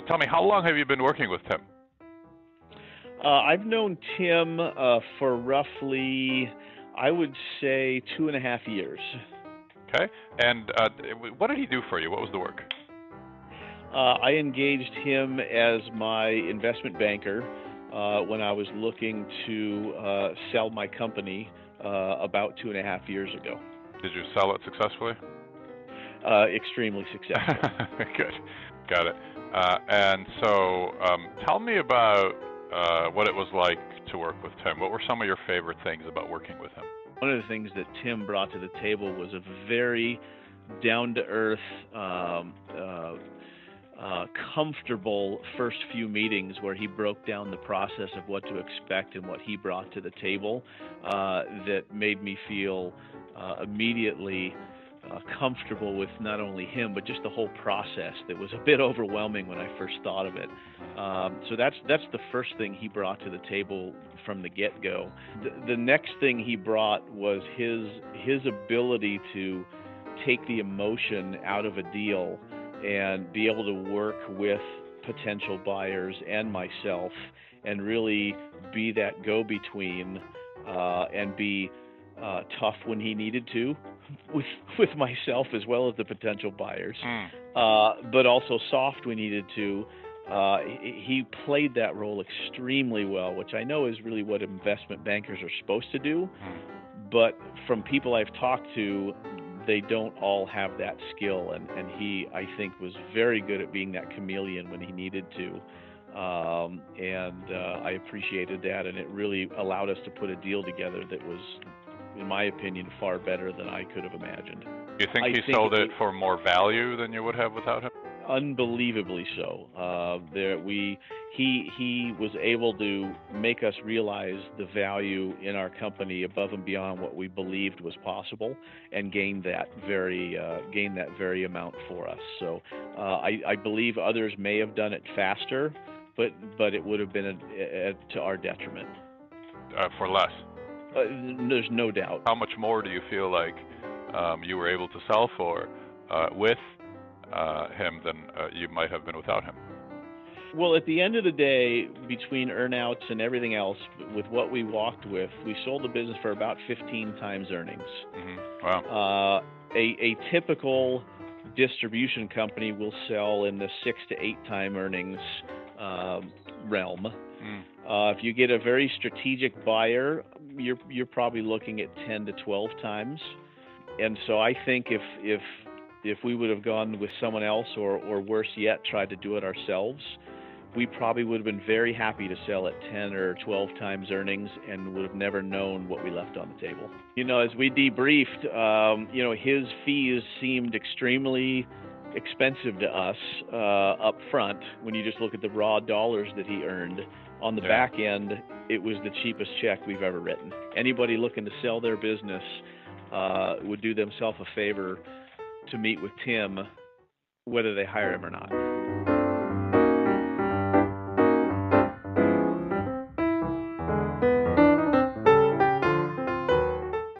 tell me, how long have you been working with Tim? I've known Tim for roughly, I would say, 2.5 years. Okay. And what did he do for you? What was the work? I engaged him as my investment banker when I was looking to sell my company about 2.5 years ago. Did you sell it successfully? Extremely successful. Good. Got it. And so tell me about what it was like to work with Tim. What were some of your favorite things about working with him? One of the things that Tim brought to the table was a very down-to-earth, comfortable first few meetings where he broke down the process of what to expect and what he brought to the table that made me feel immediately comfortable with not only him but just the whole process. That was a bit overwhelming when I first thought of it. So that's the first thing he brought to the table from the get-go. The next thing he brought was his ability to take the emotion out of a deal and be able to work with potential buyers and myself and really be that go-between and be tough when he needed to with myself as well as the potential buyers, but also soft when needed to. He played that role extremely well, which I know is really what investment bankers are supposed to do. But from people I've talked to, they don't all have that skill, and he, I think, was very good at being that chameleon when he needed to. I appreciated that, and it really allowed us to put a deal together that was, in my opinion, far better than I could have imagined. You think he sold it for more value than you would have without him? Unbelievably so. He was able to make us realize the value in our company above and beyond what we believed was possible, and gain that very amount for us. So I believe others may have done it faster, but it would have been to our detriment. For less. There's no doubt. How much more do you feel like you were able to sell for with him than you might have been without him? Well, at the end of the day, between earnouts and everything else, with what we walked with, we sold the business for about 15 times earnings. Mm-hmm. Wow. A typical distribution company will sell in the 6 to 8 time earnings realm. If you get a very strategic buyer, you're probably looking at 10 to 12 times. And so I think if we would have gone with someone else, or worse yet, tried to do it ourselves, we probably would have been very happy to sell at 10 or 12 times earnings and would have never known what we left on the table. As we debriefed, his fees seemed extremely expensive to us up front when you just look at the raw dollars that he earned. On the back end, it was the cheapest check we've ever written. Anybody looking to sell their business would do themselves a favor to meet with Tim, whether they hire him or not.